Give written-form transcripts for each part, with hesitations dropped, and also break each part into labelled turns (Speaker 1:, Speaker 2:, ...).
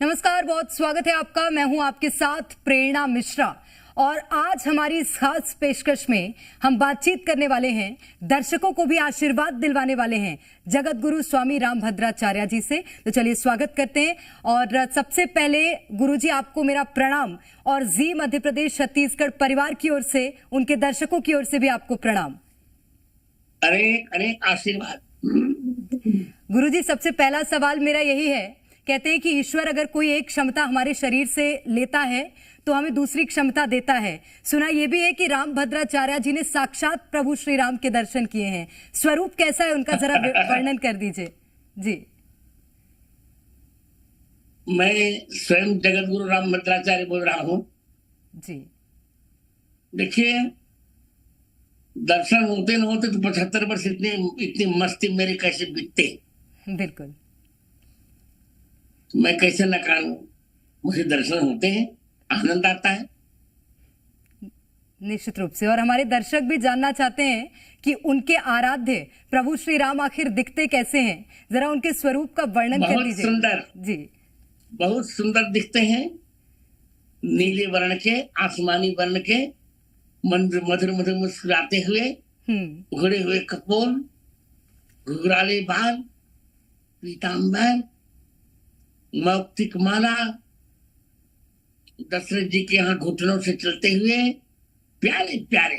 Speaker 1: नमस्कार, बहुत स्वागत है आपका। मैं हूं आपके साथ प्रेरणा मिश्रा और आज हमारी इस खास पेशकश में हम बातचीत करने वाले हैं, दर्शकों को भी आशीर्वाद दिलवाने वाले हैं जगत गुरु स्वामी रामभद्राचार्य जी से। तो चलिए स्वागत करते हैं। और सबसे पहले गुरुजी आपको मेरा प्रणाम और जी मध्य प्रदेश छत्तीसगढ़ परिवार की ओर से, उनके दर्शकों की ओर से भी आपको प्रणाम।
Speaker 2: अनेक आशीर्वाद।
Speaker 1: गुरुजी, सबसे पहला सवाल मेरा यही है, कहते हैं कि ईश्वर अगर कोई एक क्षमता हमारे शरीर से लेता है तो हमें दूसरी क्षमता देता है। सुना यह भी है कि रामभद्राचार्य जी ने साक्षात प्रभु श्री राम के दर्शन किए हैं। स्वरूप कैसा है उनका, जरा वर्णन कर दीजिए जी।
Speaker 2: मैं स्वयं जगत गुरु रामभद्राचार्य बोल रहा हूँ
Speaker 1: जी।
Speaker 2: देखिए, दर्शन होते न होते तो 75 वर्ष इतनी मस्ती मेरे कैसे बीतते।
Speaker 1: बिल्कुल।
Speaker 2: मैं कैसे न कानूं, मुझे दर्शन होते हैं, आनंद आता है।
Speaker 1: निश्चित रूप से। और हमारे दर्शक भी जानना चाहते हैं कि उनके आराध्य प्रभु श्री राम आखिर दिखते कैसे हैं, जरा उनके स्वरूप का वर्णन कर दीजिए।
Speaker 2: बहुत सुंदर
Speaker 1: जी।
Speaker 2: बहुत सुंदर दिखते हैं, नीले वर्ण के, आसमानी वर्ण के, मधुर मधुर मुस्कुराते हुए, उघड़े हुए कपोल, घुघराले बाल, पीताम्बर, मौक्तिक माला, दशरथ जी के यहाँ घुटनों से चलते हुए, प्यारे प्यारे।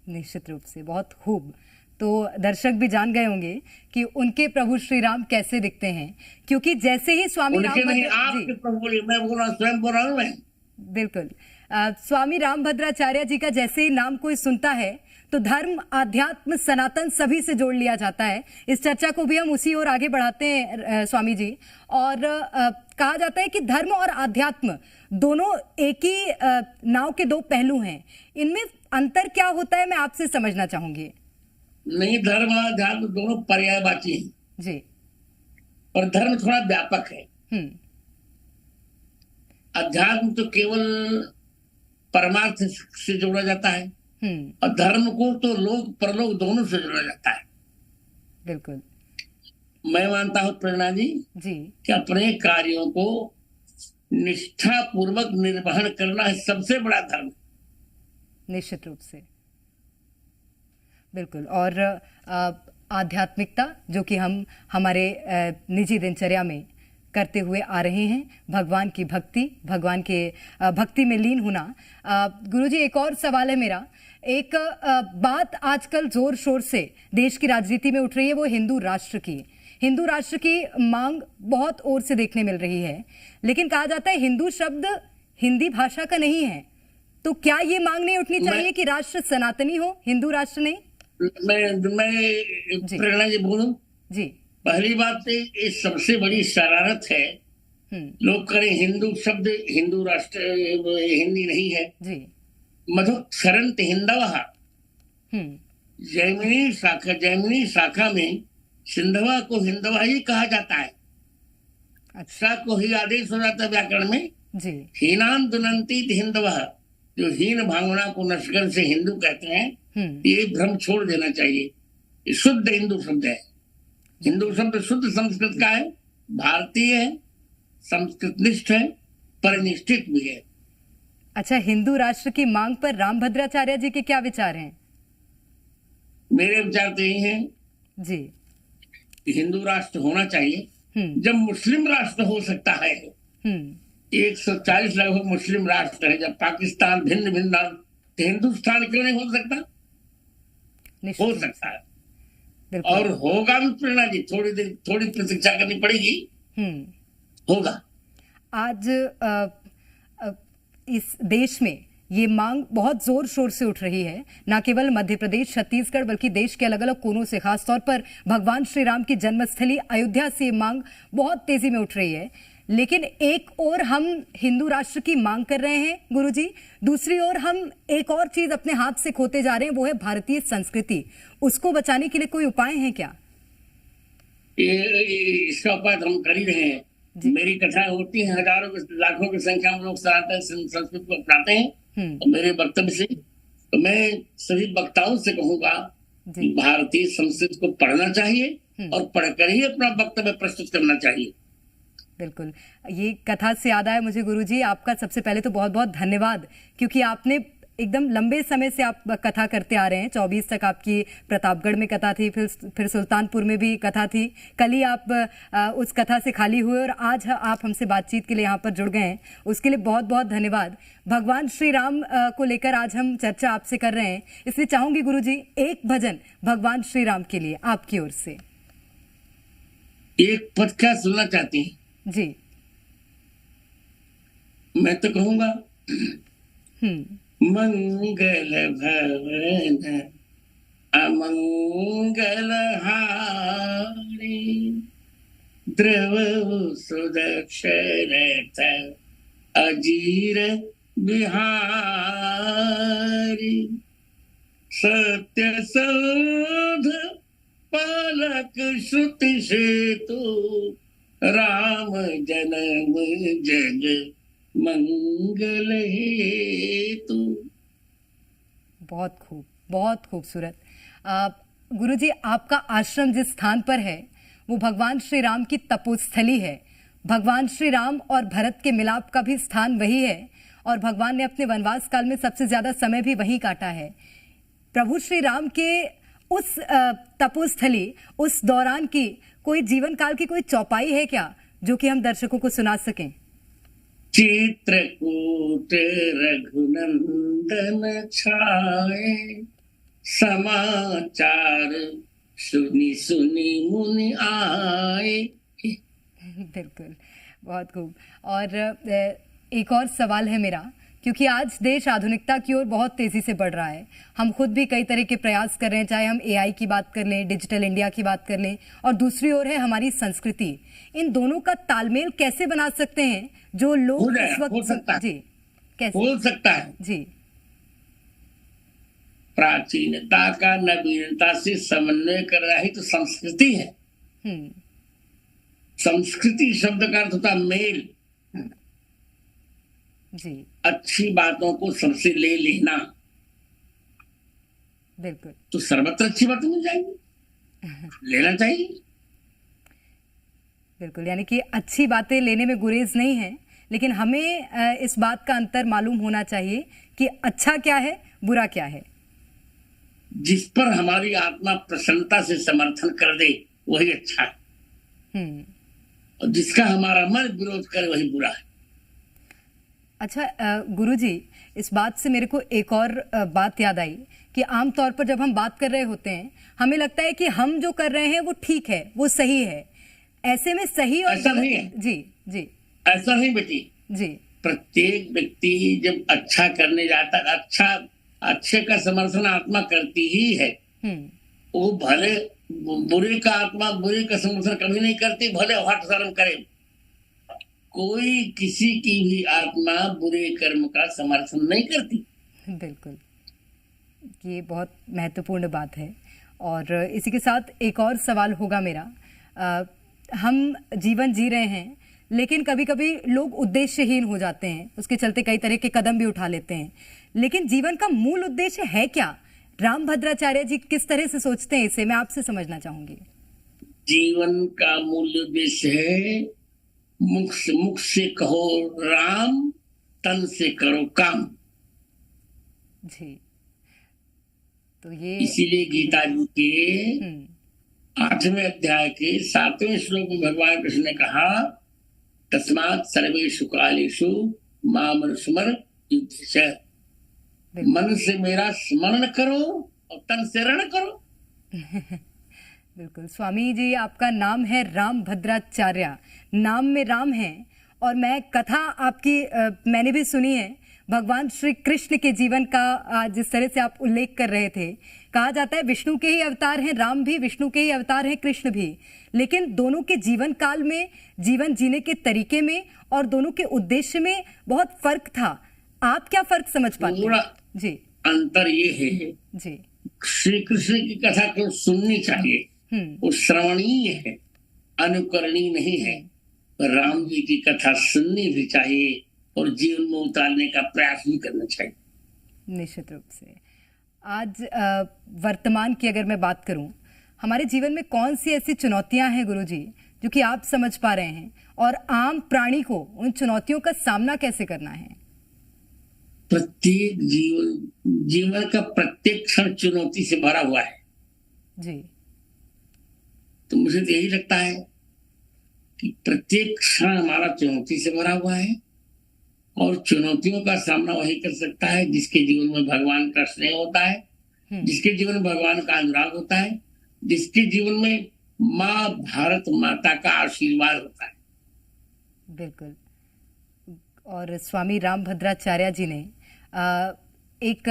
Speaker 1: निश्चित रूप से, बहुत खूब। तो दर्शक भी जान गए होंगे कि उनके प्रभु श्री राम कैसे दिखते हैं, क्योंकि जैसे ही स्वामी
Speaker 2: मैं बोल रहा हूँ, स्वयं बोल रहा हूँ मैं।
Speaker 1: बिल्कुल। स्वामी रामभद्राचार्य जी का जैसे ही नाम कोई सुनता है तो धर्म, आध्यात्म, सनातन सभी से जोड़ लिया जाता है। इस चर्चा को भी हम उसी ओर आगे बढ़ाते हैं स्वामी जी। और कहा जाता है कि धर्म और आध्यात्म दोनों एक ही नाव के दो पहलू हैं। इनमें अंतर क्या होता है, मैं आपसे समझना चाहूंगी।
Speaker 2: नहीं, धर्म और अध्यात्म दोनों पर्यायवाची हैं
Speaker 1: जी।
Speaker 2: और धर्म थोड़ा व्यापक है। अध्यात्म तो केवल परमार्थ से जोड़ा जाता है और धर्म को तो लोक परलोक दोनों से जोड़ा जाता है।
Speaker 1: बिल्कुल।
Speaker 2: मैं मानता हूं प्रेरणा जी कि अपने कार्यों को निष्ठा पूर्वक निर्वहन करना है सबसे बड़ा धर्म।
Speaker 1: निश्चित रूप से, बिल्कुल। और आध्यात्मिकता जो कि हम हमारे निजी दिनचर्या में करते हुए आ रहे हैं, भगवान की भक्ति, भगवान के भक्ति में लीन होना। गुरुजी, एक और सवाल है मेरा। एक बात आजकल जोर शोर से देश की राजनीति में उठ रही है, वो हिंदू राष्ट्र की। हिंदू राष्ट्र की मांग बहुत ओर से देखने मिल रही है, लेकिन कहा जाता है हिंदू शब्द हिंदी भाषा का नहीं है। तो क्या ये मांग नहीं उठनी चाहिए कि राष्ट्र सनातनी हो, हिंदू राष्ट्र नहीं?
Speaker 2: मैं प्रेरणा जी बोलूं
Speaker 1: जी।
Speaker 2: पहली बात तो ये सबसे बड़ी शरारत है, लोग करें हिंदू शब्द हिंदू राष्ट्र हिंदी नहीं है
Speaker 1: जी।
Speaker 2: मधुक्षरंत हिंदवः, जैमिनी शाखा में सिंधवा को हिंदवा ही कहा जाता है। अच्छा को ही आदेश हो जाता है व्याकरण में
Speaker 1: जी।
Speaker 2: हीनान दुनंती हिंदवः, जो हीन भावना को नस्कर से हिंदू कहते हैं, ये भ्रम छोड़ देना चाहिए। ये शुद्ध हिंदू शब्द है। हिंदू शब्द शुद्ध संस्कृत का है, भारतीय है, संस्कृत निष्ठ है, परिनिष्ठित भी है।
Speaker 1: अच्छा, हिंदू राष्ट्र की मांग पर रामभद्राचार्य जी के क्या विचार हैं?
Speaker 2: मेरे विचार तो यही हैं
Speaker 1: जी
Speaker 2: कि हिंदू राष्ट्र होना चाहिए। जब मुस्लिम राष्ट्र हो सकता है, 140 लगभग मुस्लिम राष्ट्र है, जब पाकिस्तान भिन्न भिन्न, तो हिंदुस्तान क्यों नहीं हो सकता? हो सकता है और होगा भी प्रेरणा जी। थोड़ी प्रतीक्षा करनी पड़ेगी, होगा।
Speaker 1: आज इस देश में ये मांग बहुत जोर शोर से उठ रही है, न केवल मध्य प्रदेश, छत्तीसगढ़, बल्कि देश के अलग अलग कोनों से, खासतौर पर भगवान श्री राम की जन्मस्थली अयोध्या से ये मांग बहुत तेजी में उठ रही है। लेकिन एक और हम हिंदू राष्ट्र की मांग कर रहे हैं गुरुजी, दूसरी ओर हम एक और चीज अपने हाथ से खोते जा रहे हैं, वो है भारतीय संस्कृति। उसको बचाने के लिए कोई उपाय है क्या?
Speaker 2: इसका उपाय हम कर ही रहे हैं। मेरी कथाएं होती हैं, हजारों लाखों की संख्या में लोग सनातन संस्कृत को अपनाते हैं। तो मेरे वक्तव्य से तो मैं सभी वक्ताओं से कहूंगा कि भारतीय संस्कृत को पढ़ना चाहिए और पढ़कर ही अपना वक्तव्य प्रस्तुत करना चाहिए।
Speaker 1: बिल्कुल। ये कथा से याद आया मुझे गुरुजी, आपका सबसे पहले तो बहुत बहुत धन्यवाद, क्योंकि आपने एकदम लंबे समय से आप कथा करते आ रहे हैं। 24 तक आपकी प्रतापगढ़ में कथा थी, फिर सुल्तानपुर में भी कथा थी। कल ही आप उस कथा से खाली हुए और आज आप हमसे बातचीत के लिए यहाँ पर जुड़ गए हैं, उसके लिए बहुत बहुत धन्यवाद। भगवान श्री राम को लेकर आज हम चर्चा आपसे कर रहे हैं, इसलिए चाहूंगी गुरुजी एक भजन भगवान श्री राम के लिए आपकी ओर से।
Speaker 2: एक पद क्या सुनना चाहती हैं?
Speaker 1: जी
Speaker 2: मैं तो कहूंगा, मंगल भवन अमंगल हारी, द्रव सुदक्षरथ अजीर बिहारी, सत्य सौध पालक श्रुति सेतु, राम जन्म जग मंगल हेतु।
Speaker 1: बहुत खूब, बहुत खूबसूरत। गुरुजी, आपका आश्रम जिस स्थान पर है वो भगवान श्री राम की तपोस्थली है। भगवान श्री राम और भरत के मिलाप का भी स्थान वही है और भगवान ने अपने वनवास काल में सबसे ज्यादा समय भी वहीं काटा है। प्रभु श्री राम के उस तपोस्थली, उस दौरान की कोई जीवन काल की कोई चौपाई है क्या जो कि हम दर्शकों को सुना सकें?
Speaker 2: चित्रकूट रघुनंदन छाए, समाचार सुनी सुनी मुनि आए।
Speaker 1: बिल्कुल, बहुत खूब। और एक और सवाल है मेरा, क्योंकि आज देश आधुनिकता की ओर बहुत तेजी से बढ़ रहा है। हम खुद भी कई तरह के प्रयास कर रहे हैं, चाहे हम एआई की बात कर लें, डिजिटल इंडिया की बात कर लें, और दूसरी ओर है हमारी संस्कृति। इन दोनों का तालमेल कैसे बना सकते हैं जो लोग इस वक्त?
Speaker 2: हो सकता है।
Speaker 1: जी, कैसे
Speaker 2: हो सकता है
Speaker 1: जी?
Speaker 2: प्राचीनता का नवीनता से समन्वय कर रहा ही तो संस्कृति है। संस्कृति शब्द का अर्थ होता मेल
Speaker 1: जी,
Speaker 2: अच्छी बातों को सबसे ले लेना।
Speaker 1: बिल्कुल,
Speaker 2: तो सर्वत्र अच्छी बातें मिल जाएंगी, लेना चाहिए।
Speaker 1: बिल्कुल, यानी कि अच्छी बातें लेने में गुरेज नहीं है, लेकिन हमें इस बात का अंतर मालूम होना चाहिए कि अच्छा क्या है, बुरा क्या है।
Speaker 2: जिस पर हमारी आत्मा प्रसन्नता से समर्थन कर दे वही अच्छा है, और जिसका हमारा मन विरोध करे वही बुरा है।
Speaker 1: अच्छा गुरुजी, इस बात से मेरे को एक और बात याद आई कि आमतौर पर जब हम बात कर रहे होते हैं हमें लगता है कि हम जो कर रहे हैं वो ठीक है, वो सही है। ऐसे में सही और
Speaker 2: ऐसा नहीं है।
Speaker 1: जी जी,
Speaker 2: ऐसा नहीं बेटी
Speaker 1: जी,
Speaker 2: प्रत्येक व्यक्ति जब अच्छा करने जाता है, अच्छे का समर्थन आत्मा करती ही है। वो भले बुरे का आत्मा बुरे का समर्थन कभी नहीं करती, भले हठ शर्म करे। कोई किसी की भी आत्मा बुरे कर्म का समर्थन नहीं करती।
Speaker 1: बिल्कुल, ये बहुत महत्वपूर्ण बात है। और इसी के साथ एक और सवाल होगा मेरा। हम जीवन जी रहे हैं, लेकिन कभी कभी लोग उद्देश्यहीन हो जाते हैं, उसके चलते कई तरह के कदम भी उठा लेते हैं। लेकिन जीवन का मूल उद्देश्य है क्या? रामभद्राचार्य जी किस तरह से सोचते हैं इसे, मैं आपसे समझना चाहूंगी।
Speaker 2: जीवन का मूल उद्देश्य है मुख से कहो राम, तन से करो काम।
Speaker 1: जी, तो ये
Speaker 2: इसीलिए गीता जी के 8वें अध्याय के 7वें श्लोक में भगवान कृष्ण ने कहा, तस्मात् सर्वेषु कालेषु माम स्मर युद्धस्य। मन से मेरा स्मरण करो और तन से रण करो।
Speaker 1: बिल्कुल स्वामी जी, आपका नाम है रामभद्राचार्य, नाम में राम है। और मैं कथा आपकी मैंने भी सुनी है, भगवान श्री कृष्ण के जीवन का जिस तरह से आप उल्लेख कर रहे थे। कहा जाता है विष्णु के ही अवतार हैं राम भी, विष्णु के ही अवतार हैं कृष्ण भी, लेकिन दोनों के जीवन काल में, जीवन जीने के तरीके में और दोनों के उद्देश्य में बहुत फर्क था। आप क्या फर्क समझ पाते हैं? जी,
Speaker 2: अंतर ये है
Speaker 1: जी,
Speaker 2: श्री कृष्ण की कथा तो सुननी चाहिए, वो श्रवणीय है, अनुकरणीय नहीं है। राम जी की कथा सुननी भी चाहिए और जीवन में उतारने का प्रयास भी करना चाहिए।
Speaker 1: निश्चित रूप से। आज वर्तमान की अगर मैं बात करूं, हमारे जीवन में कौन सी ऐसी चुनौतियां हैं गुरुजी जो कि आप समझ पा रहे हैं, और आम प्राणी को उन चुनौतियों का सामना कैसे करना है?
Speaker 2: प्रत्येक जीवन का प्रत्येक क्षण चुनौती से भरा हुआ है
Speaker 1: जी।
Speaker 2: तो मुझे तो यही लगता है कि प्रत्येक क्षण हमारा चुनौती से भरा हुआ है, और चुनौतियों का सामना वही कर सकता है जिसके जीवन में भगवान का स्नेह होता है, जिसके जीवन में भगवान का अनुराग होता है, जिसके जीवन में माँ भारत माता का आशीर्वाद होता है।
Speaker 1: बिल्कुल। और स्वामी रामभद्राचार्य जी ने एक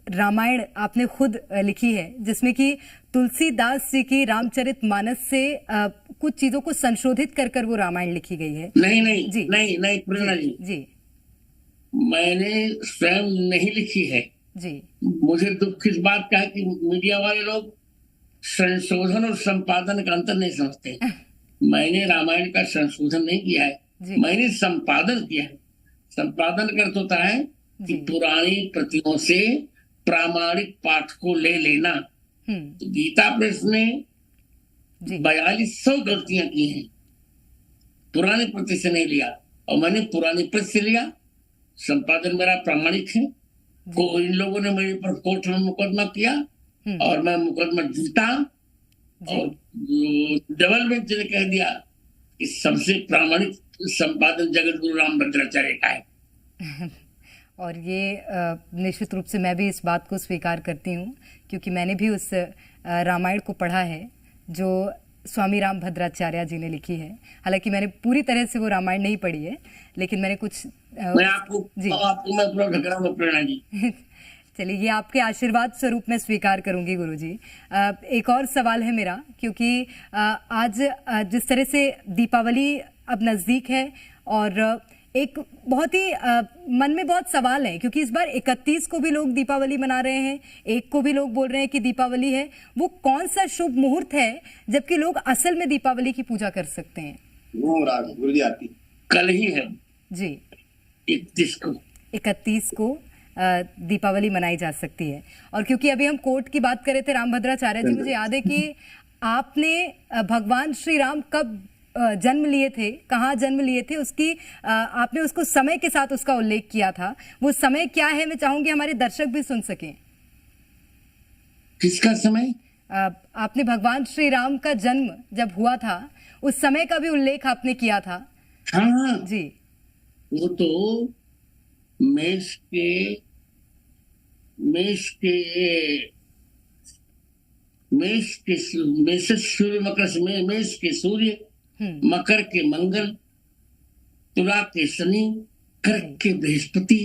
Speaker 1: रामायण आपने खुद लिखी है, जिसमें कि तुलसीदास जी की रामचरितमानस से कुछ चीजों को संशोधित कर कर वो रामायण लिखी गई है।
Speaker 2: नहीं नहीं
Speaker 1: जी
Speaker 2: नहीं प्रेरणा जी, मैंने स्वयं नहीं लिखी है
Speaker 1: जी।
Speaker 2: मुझे दुख इस बात का है कि मीडिया वाले लोग संशोधन और संपादन का अंतर नहीं समझते। मैंने रामायण का संशोधन नहीं किया है, मैंने संपादन किया है। संपादन का अर्थ होता है कि पुरानी प्रतियों से प्रामाणिक पाठ को ले लेना। तो गीता प्रेस ने 4200 गलतियां की हैं, पुरानी प्रति से नहीं लिया, और मैंने पुरानी प्रति से लिया। संपादन मेरा प्रामाणिक है। इन लोगों ने मेरे पर कोर्ट में मुकदमा किया और मैं मुकदमा जीता, और डबल बेंच ने कह दिया कि सबसे प्रामाणिक संपादन जगत गुरु रामभद्राचार्य का है।
Speaker 1: और ये निश्चित रूप से मैं भी इस बात को स्वीकार करती हूँ, क्योंकि मैंने भी उस रामायण को पढ़ा है जो स्वामी रामभद्राचार्य जी ने लिखी है। हालांकि मैंने पूरी तरह से वो रामायण नहीं पढ़ी है, लेकिन मैंने कुछ
Speaker 2: मैं आपको मैं पूरा ढकरा प्रेरणा जी।
Speaker 1: चलिए, ये आपके आशीर्वाद स्वरूप मैं स्वीकार करूंगी गुरुजी। एक और सवाल है मेरा, क्योंकि आज जिस तरह से दीपावली अब नज़दीक है, और एक बहुत ही मन में बहुत सवाल है, क्योंकि इस बार 31 को भी लोग दीपावली मना रहे हैं, 1 को भी लोग बोल रहे हैं कि दीपावली है। वो कौन सा शुभ मुहूर्त है जबकि लोग असल में दीपावली की पूजा कर सकते हैं?
Speaker 2: गुरुजी आपकी कल ही है
Speaker 1: जी,
Speaker 2: 31
Speaker 1: को दीपावली मनाई जा सकती है। और क्योंकि अभी हम कोर्ट की बात कर रहे थे रामभद्राचार्य जी, मुझे याद है कि आपने भगवान श्री राम कब जन्म लिए थे, कहाँ जन्म लिए थे, उसकी आपने उसको समय के साथ उसका उल्लेख किया था। वो समय क्या है, मैं चाहूंगी हमारे दर्शक भी सुन सकें।
Speaker 2: किसका समय?
Speaker 1: आपने भगवान श्री राम का जन्म जब हुआ था उस समय का भी उल्लेख आपने किया था।
Speaker 2: हाँ
Speaker 1: जी,
Speaker 2: वो तो मेष सूर्य मकर में, मेष के सूर्य, मकर के मंगल, तुला के शनि, कर्क के बृहस्पति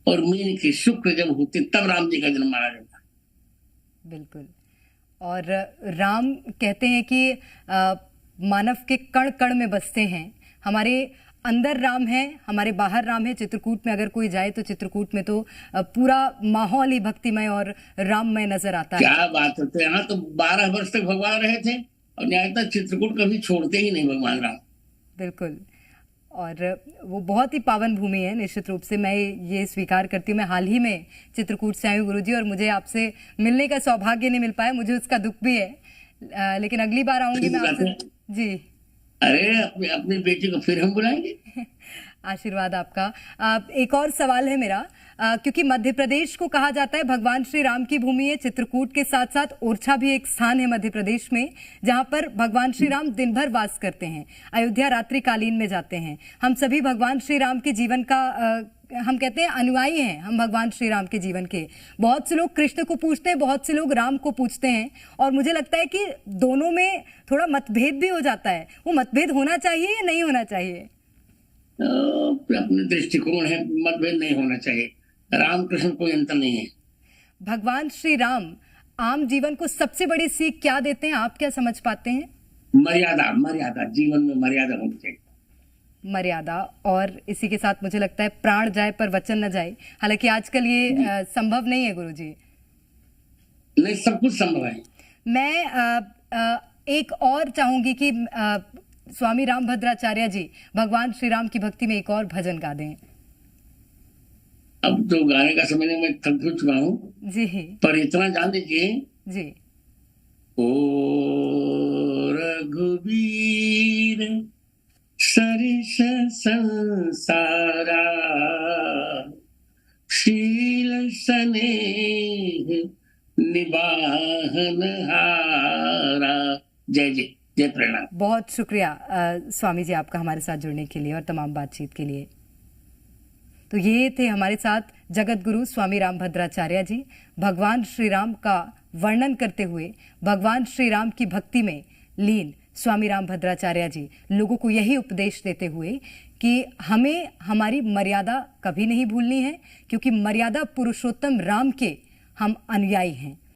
Speaker 2: और मीन के शुक्र जब होते तब राम जी का जन्म माना जाता।
Speaker 1: बिल्कुल। और राम कहते हैं कि मानव के कण कण में बसते हैं। हमारे अंदर राम है, हमारे बाहर राम है। चित्रकूट में अगर कोई जाए तो चित्रकूट में तो पूरा माहौल ही भक्तिमय और राममय नजर आता है।
Speaker 2: क्या बात होते, यहाँ तो 12 वर्ष तक भगवान रहे थे, और न्यायतः चित्रकूट कभी छोड़ते ही नहीं भगवान राम।
Speaker 1: बिल्कुल। और वो बहुत ही पावन भूमि है, निश्चित रूप से मैं ये स्वीकार करती हूँ। मैं हाल ही में चित्रकूट से आई हूँ गुरुजी, और मुझे आपसे मिलने का सौभाग्य नहीं मिल पाया, मुझे उसका दुख भी है। लेकिन अगली बार आऊंगी मैं आपसे। जी,
Speaker 2: अरे अपनी बेटी को फिर हम बुलाएंगे।
Speaker 1: आशीर्वाद आपका। एक और सवाल है मेरा, क्योंकि मध्य प्रदेश को कहा जाता है भगवान श्री राम की भूमि है। चित्रकूट के साथ साथ ओरछा भी एक स्थान है मध्य प्रदेश में, जहां पर भगवान श्री राम दिन भर वास करते हैं। अयोध्या रात्रिकालीन में जाते हैं। हम सभी भगवान श्री राम के जीवन का हम कहते हैं अनुयायी हैं हम भगवान श्री राम के जीवन के। बहुत से लोग कृष्ण को पूछते हैं, बहुत से लोग राम को पूछते हैं, और मुझे लगता है कि दोनों में थोड़ा मतभेद भी हो जाता है। वो मतभेद होना चाहिए या नहीं होना चाहिए?
Speaker 2: अपने दृष्टिकोण है, मतभेद नहीं होना चाहिए। राम कृष्ण कोई अंतर नहीं है।
Speaker 1: भगवान श्री राम आम जीवन को सबसे बड़ी सीख क्या देते हैं, आप क्या समझ पाते हैं?
Speaker 2: मर्यादा, मर्यादा, जीवन में मर्यादा होनी चाहिए।
Speaker 1: मर्यादा, और इसी के साथ मुझे लगता है प्राण जाए पर वचन न जाए। हालांकि आजकल ये संभव नहीं है गुरुजी।
Speaker 2: नहीं, सब कुछ संभव है।
Speaker 1: मैं एक और चाहूंगी कि स्वामी रामभद्राचार्य जी भगवान श्री राम की भक्ति में एक और भजन गा दें।
Speaker 2: अब तो गाने का समय मैं थक चुका हूँ
Speaker 1: जी,
Speaker 2: पर इतना जान दीजिए
Speaker 1: जी।
Speaker 2: और रघुवीर सरिस संसारा शील स्नेह निबाहन हारा। जय जय जय प्रणाम।
Speaker 1: बहुत शुक्रिया स्वामी जी आपका हमारे साथ जुड़ने के लिए और तमाम बातचीत के लिए। तो ये थे हमारे साथ जगत गुरु स्वामी रामभद्राचार्य जी, भगवान श्री राम का वर्णन करते हुए भगवान श्री राम की भक्ति में लीन स्वामी रामभद्राचार्य जी लोगों को यही उपदेश देते हुए कि हमें हमारी मर्यादा कभी नहीं भूलनी है, क्योंकि मर्यादा पुरुषोत्तम राम के हम अनुयायी हैं।